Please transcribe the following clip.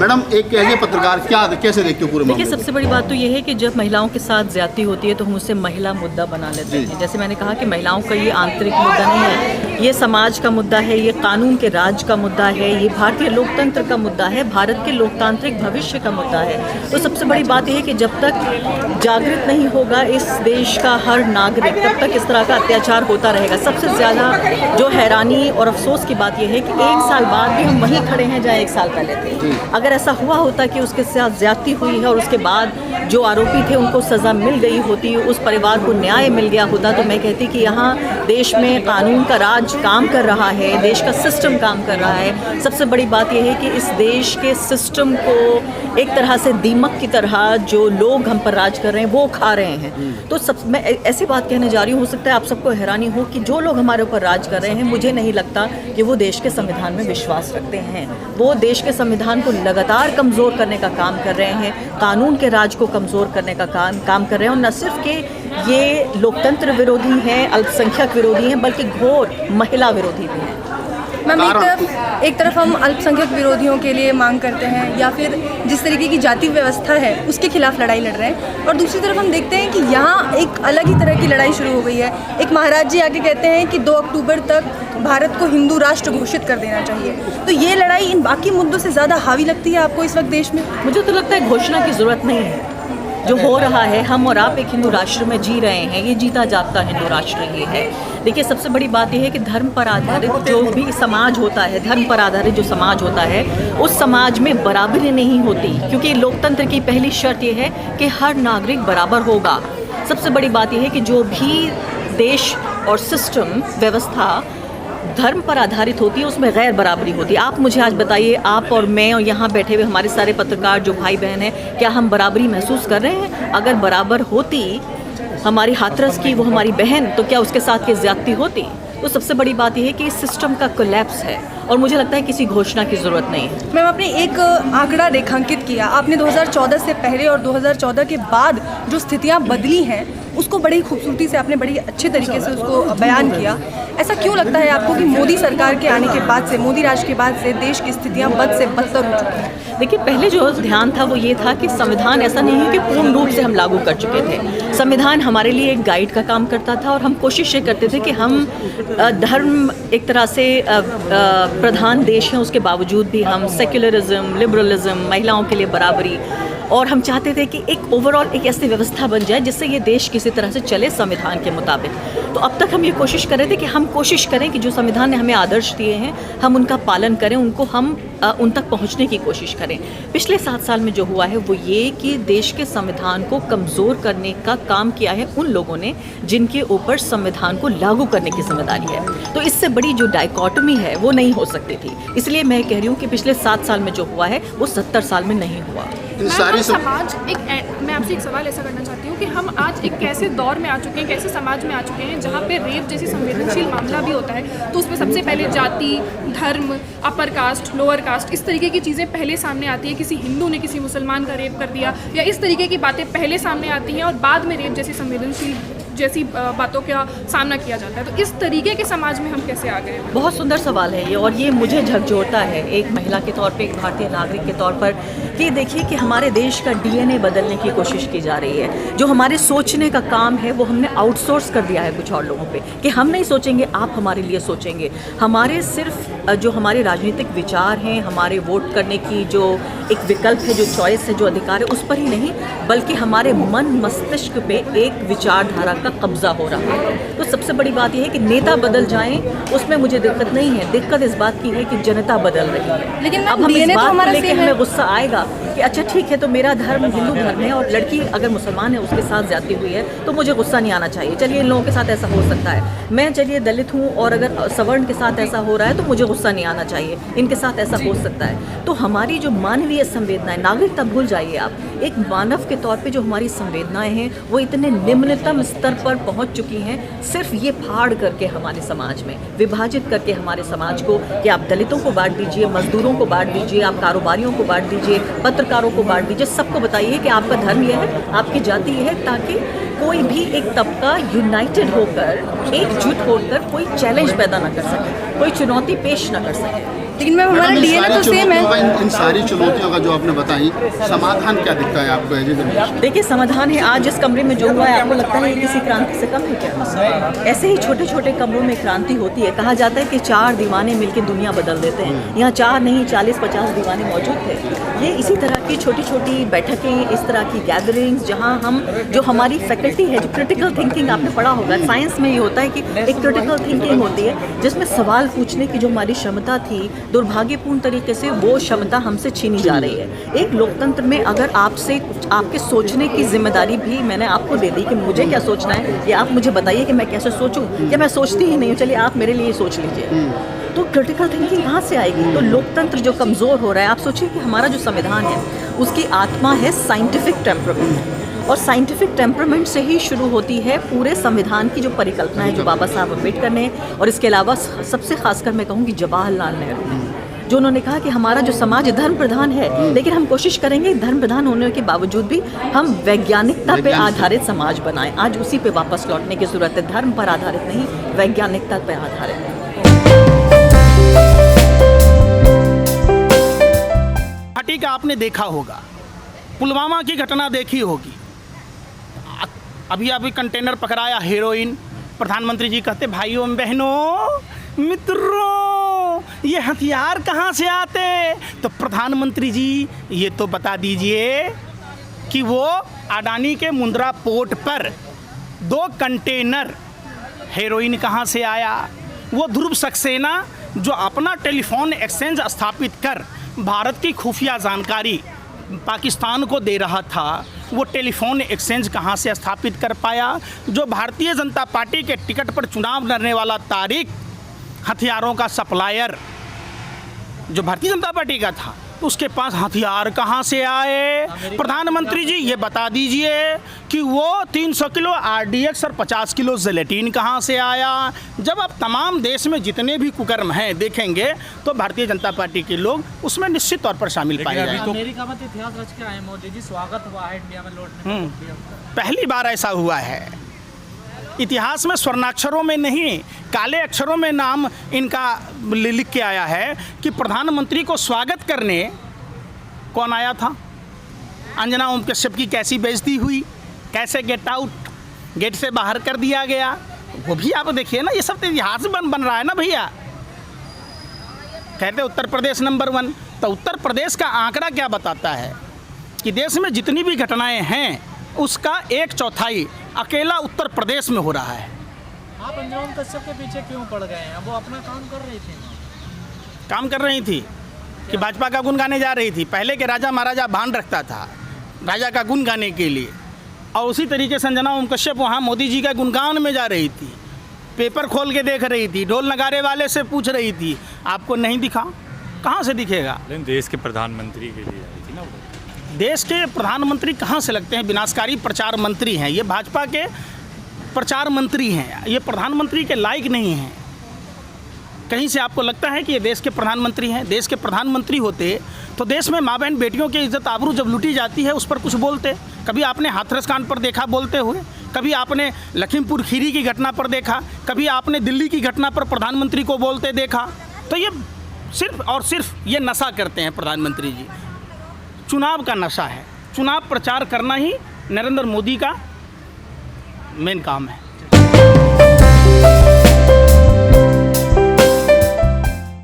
Madam एक कहिए पत्रकार क्या कैसे देखते हो पूरे देखिए, मामले सबसे बड़ी बात तो ये है कि जब महिलाओं के साथ ज्यादती होती है तो हम उसे महिला मुद्दा बना लेते हैं। जैसे मैंने कहा कि महिलाओं का ये आंतरिक मुद्दा नहीं है, ये समाज का मुद्दा है, ये कानून के राज का मुद्दा है, ये भारतीय लोकतंत्र का मुद्दा है, भारत के लोकतांत्रिक भविष्य का मुद्दा है। तो सबसे बड़ी बात यह है कि जब तक जागृत नहीं होगा इस देश का हर नागरिक, तब तक इस तरह का अत्याचार होता रहेगा। सबसे ज़्यादा जो हैरानी और अफसोस की बात यह है कि 1 साल बाद भी हम वहीं खड़े हैं जहाँ 1 साल पहले थे। अगर ऐसा हुआ होता कि उसके साथ ज्यादती हुई है और उसके बाद जो आरोपी थे उनको सज़ा मिल गई होती, उस परिवार को न्याय मिल गया होता, तो मैं कहती कि यहाँ देश में कानून का राज काम कर रहा है, देश का सिस्टम काम कर रहा है। सबसे बड़ी बात यह है कि इस देश के सिस्टम को एक तरह से दीमक की तरह जो लोग हम पर राज कर रहे हैं वो खा रहे हैं। तो मैं ऐसी बात कहने जा रही हूँ, हो सकता है आप सबको हैरानी हो कि जो लोग हमारे ऊपर राज कर रहे हैं, मुझे नहीं लगता कि वो देश के संविधान में विश्वास रखते हैं। वो देश के संविधान को लगातार कमज़ोर करने का काम कर रहे हैं, कानून के राज को कमज़ोर करने का काम कर रहे हैं। और न सिर्फ कि ये लोकतंत्र विरोधी हैं, अल्पसंख्यक विरोधी हैं, बल्कि घोर महिला विरोधी भी हैं। मैम, एक तरफ हम अल्पसंख्यक विरोधियों के लिए मांग करते हैं या फिर जिस तरीके की जाति व्यवस्था है उसके खिलाफ लड़ाई लड़ रहे हैं, और दूसरी तरफ हम देखते हैं कि यहाँ एक अलग ही तरह की लड़ाई शुरू हो गई है। एक महाराज जी आके कहते हैं कि 2 अक्टूबर तक भारत को हिंदू राष्ट्र घोषित कर देना चाहिए। तो ये लड़ाई इन बाकी मुद्दों से ज़्यादा हावी लगती है आपको इस वक्त देश में? मुझे तो लगता है घोषणा की ज़रूरत नहीं है। जो हो रहा है, हम और आप एक हिंदू राष्ट्र में जी रहे हैं, ये जीता जागता हिंदू राष्ट्र ये है। देखिए, सबसे बड़ी बात यह है कि धर्म पर आधारित जो भी समाज होता है, धर्म पर आधारित जो समाज होता है, उस समाज में बराबरी नहीं होती, क्योंकि लोकतंत्र की पहली शर्त यह है कि हर नागरिक बराबर होगा। सबसे बड़ी बात यह है कि जो भी देश और सिस्टम व्यवस्था धर्म पर आधारित होती है उसमें गैर बराबरी होती है। आप मुझे आज बताइए, आप और मैं और यहाँ बैठे हुए हमारे सारे पत्रकार जो भाई बहन हैं, क्या हम बराबरी महसूस कर रहे हैं? अगर बराबर होती हमारी हाथरस की वो हमारी बहन, तो क्या उसके साथ की ज्यादती होती? तो सबसे बड़ी बात यह है कि इस सिस्टम का कोलैप्स है और मुझे लगता है किसी घोषणा की ज़रूरत नहीं है। मैम, आपने एक आंकड़ा रेखांकित किया, आपने 2014 से पहले और 2014 के बाद जो स्थितियां बदली हैं उसको बड़ी खूबसूरती से आपने बड़ी अच्छे तरीके से उसको बयान किया। ऐसा क्यों लगता है आपको कि मोदी सरकार के आने के बाद से, मोदी राज के बाद से देश की स्थितियां बद से बदतर हो चुकी हैं? देखिए, पहले जो ध्यान था वो ये था कि संविधान ऐसा नहीं है कि पूर्ण रूप से हम लागू कर चुके थे। संविधान हमारे लिए एक गाइड का काम करता था और हम कोशिश ये करते थे कि हम धर्म एक तरह से प्रधान देश हैं, उसके बावजूद भी हम सेक्युलरिज्म, लिबरलिज्म, महिलाओं के लिए बराबरी, और हम चाहते थे कि एक ओवरऑल एक ऐसी व्यवस्था बन जाए जिससे ये देश किसी तरह से चले संविधान के मुताबिक। तो अब तक हम ये कोशिश कर रहे थे कि हम कोशिश करें कि जो संविधान ने हमें आदर्श दिए हैं हम उनका पालन करें, उनको हम उन तक पहुंचने की कोशिश करें। पिछले 7 साल में जो हुआ है वो ये कि देश के संविधान को कमज़ोर करने का काम किया है उन लोगों ने जिनके ऊपर संविधान को लागू करने की जिम्मेदारी है। तो इससे बड़ी जो डायकॉटमी है वो नहीं हो सकती थी। इसलिए मैं कह रही हूँ कि पिछले 7 साल में जो हुआ है वो 70 साल में नहीं हुआ। मैं आपसे एक सवाल ऐसा करना चाहती हूँ कि हम आज एक कैसे दौर में आ चुके हैं, कैसे समाज में आ चुके हैं जहाँ पे रेप जैसी संवेदनशील मामला भी होता है तो उसमें सबसे पहले जाति, धर्म, अपर कास्ट, लोअर कास्ट, इस तरीके की चीज़ें पहले सामने आती है। किसी हिंदू ने किसी मुसलमान का रेप कर दिया या इस तरीके की बातें पहले सामने आती हैं और बाद में रेप जैसी संवेदनशील जैसी बातों का सामना किया जाता है। तो इस तरीके के समाज में हम कैसे आ गए? बहुत सुंदर सवाल है ये, और ये मुझे झकझोरता है एक महिला के तौर पे, एक भारतीय नागरिक के तौर पर, कि देखिए कि हमारे देश का डीएनए बदलने की कोशिश की जा रही है। जो हमारे सोचने का काम है वो हमने आउटसोर्स कर दिया है कुछ और लोगों पे, कि हम नहीं सोचेंगे, आप हमारे लिए सोचेंगे। हमारे सिर्फ जो हमारे राजनीतिक विचार हैं, हमारे वोट करने की जो एक विकल्प है, जो चॉइस है, जो अधिकार है, उस पर ही नहीं बल्कि हमारे मन मस्तिष्क पे एक विचारधारा का कब्जा हो रहा है। तो सबसे बड़ी बात यह है कि नेता बदल जाएं, उसमें मुझे दिक्कत नहीं है। दिक्कत इस बात की है कि जनता बदल रही है। लेकिन अब हम इस बात को लेकर हमें है। गुस्सा आएगा कि अच्छा ठीक है, तो मेरा धर्म हिंदू धर्म है और लड़की अगर मुसलमान है उसके साथ ज्यादती हुई है तो मुझे गुस्सा नहीं आना चाहिए। चलिए, इन लोगों के साथ ऐसा हो सकता है, मैं चलिए दलित हूँ और अगर सवर्ण के साथ ऐसा हो रहा है तो मुझे गुस्सा नहीं आना चाहिए, इनके साथ ऐसा हो सकता है। तो हमारी जो मानवीय संवेदनाएं, नागरिकता भूल जाइए आप, एक मानव के तौर पे जो हमारी संवेदनाएं हैं वो इतने निम्नतम स्तर पर पहुंच चुकी हैं, सिर्फ ये फाड़ करके हमारे समाज में विभाजित करके हमारे समाज को, कि आप दलितों को बांट दीजिए, मजदूरों को बांट दीजिए, आप कारोबारियों को बांट दीजिए, पत्रकारों को बांट दीजिए, सबको बताइए कि आपका धर्म यह है, आपकी जाति यह है, ताकि कोई भी एक तबका यूनाइटेड होकर, एकजुट होकर कोई चैलेंज पैदा ना कर सके, कोई चुनौती पेश ना कर सके। लेकिन मैम हमारा मैडम, डीएनए तो सेम है। इन सारी चुनौतियों का जो आपने बताई, समाधान क्या दिखता है आपको एज ए जर्नलिस्ट? देखिए, समाधान है आज इस कमरे में जो हुआ है, आपको लगता है ये किसी क्रांति से कम है क्या? ऐसे ही छोटे छोटे कमरों में क्रांति होती है। कहा जाता है कि 4 दीवाने मिलकर दुनिया बदल देते हैं। यहाँ 4 नहीं 40-50 दीवाने मौजूद थे। ये इसी तरह की छोटी छोटी बैठकें, इस तरह की गैदरिंग्स, जहाँ हम जो हमारी फैकल्टी है, जो क्रिटिकल थिंकिंग आपने पढ़ा होगा, साइंस में ये होता है कि एक क्रिटिकल थिंकिंग होती है जिसमें सवाल पूछने की जो हमारी क्षमता थी, दुर्भाग्यपूर्ण तरीके से वो क्षमता हमसे छीनी जा रही है। एक लोकतंत्र में अगर आपसे आपके सोचने की जिम्मेदारी भी मैंने आपको दे दी कि मुझे क्या सोचना है, या आप मुझे बताइए कि मैं कैसे सोचूं, या मैं सोचती ही नहीं हूँ, चलिए आप मेरे लिए सोच लीजिए, तो क्रिटिकल थिंकिंग कहाँ से आएगी? तो लोकतंत्र जो कमज़ोर हो रहा है, आप सोचिए कि हमारा जो संविधान है उसकी आत्मा है साइंटिफिक टेम्परामेंट, और साइंटिफिक टेम्परामेंट से ही शुरू होती है पूरे संविधान की जो परिकल्पना है, जो बाबा साहब अम्बेडकर ने, और इसके अलावा सबसे खासकर मैं कहूँगी जवाहरलाल नेहरू ने, जो उन्होंने कहा कि हमारा जो समाज धर्म प्रधान है, लेकिन हम कोशिश करेंगे धर्म प्रधान होने के बावजूद भी हम वैज्ञानिकता पे आधारित समाज बनाएं। आज उसी पे वापस लौटने की जरूरत है, धर्म पर आधारित नहीं, वैज्ञानिकता पे आधारित। घाटी का आपने देखा होगा, पुलवामा की घटना देखी होगी, अभी कंटेनर पकड़ाया हेरोइन, प्रधानमंत्री जी कहते भाइयों बहनों मित्रों ये हथियार कहाँ से आते? तो प्रधानमंत्री जी ये तो बता दीजिए कि वो अडानी के मुंद्रा पोर्ट पर 2 कंटेनर हेरोइन कहाँ से आया? वो ध्रुव सक्सेना जो अपना टेलीफोन एक्सचेंज स्थापित कर भारत की खुफिया जानकारी पाकिस्तान को दे रहा था, वो टेलीफोन एक्सचेंज कहाँ से स्थापित कर पाया? जो भारतीय जनता पार्टी के टिकट पर चुनाव लड़ने वाला तारिक हथियारों का सप्लायर जो भारतीय जनता पार्टी का था, तो उसके पास हथियार कहाँ से आए? प्रधानमंत्री जी ये बता दीजिए कि वो 300 किलो RDX और 50 किलो जिलेटिन कहाँ से आया? जब आप तमाम देश में जितने भी कुकर्म हैं देखेंगे तो भारतीय जनता पार्टी के लोग उसमें निश्चित तौर पर शामिल पाए जाएंगे। तो अमेरिका में इतिहास रच के आए मोदी जी, स्वागत हुआ है इंडिया में लौटने का। पहली बार ऐसा हुआ है इतिहास में, स्वर्णाक्षरों में नहीं काले अक्षरों में नाम इनका लिख के आया है कि प्रधानमंत्री को स्वागत करने कौन आया था? अंजना ओम कश्यप की कैसी बेइज्जती हुई, कैसे गेट से बाहर कर दिया गया, वो भी आप देखिए ना। ये सब तो इतिहास बन रहा है ना भैया। कहते उत्तर प्रदेश नंबर 1, तो उत्तर प्रदेश का आंकड़ा क्या बताता है कि देश में जितनी भी घटनाएं हैं उसका 1/4 अकेला उत्तर प्रदेश में हो रहा है। आप अंजना ओम कश्यप के पीछे क्यों पड़ गए हैं? वो अपना काम कर रही थी। काम कर रही थी कि भाजपा का गुण गाने जा रही थी। पहले के राजा महाराजा भान रखता था राजा का गुण गाने के लिए, और उसी तरीके से अंजना ओम कश्यप वहाँ मोदी जी का गुणगान में जा रही थी, पेपर खोल के देख रही थी, ढोल नगारे वाले से पूछ रही थी। आपको नहीं दिखा? कहाँ से दिखेगा? लेकिन देश के प्रधानमंत्री के लिए आई थी ना वो। देश के प्रधानमंत्री कहाँ से लगते हैं? विनाशकारी प्रचार मंत्री हैं ये, भाजपा के प्रचार मंत्री हैं ये, प्रधानमंत्री के लायक नहीं हैं। कहीं से आपको लगता है कि ये देश के प्रधानमंत्री हैं? देश के प्रधानमंत्री होते तो देश में माँ बहन बेटियों की इज्जत आबरू जब लूटी जाती है उस पर कुछ बोलते। कभी आपने हाथरस कांड पर देखा बोलते हुए? कभी आपने लखीमपुर खीरी की घटना पर देखा? कभी आपने दिल्ली की घटना पर प्रधानमंत्री को बोलते देखा? तो ये सिर्फ और सिर्फ ये नशा करते हैं प्रधानमंत्री जी। चुनाव का नशा है, चुनाव प्रचार करना ही नरेंद्र मोदी का मेन काम है।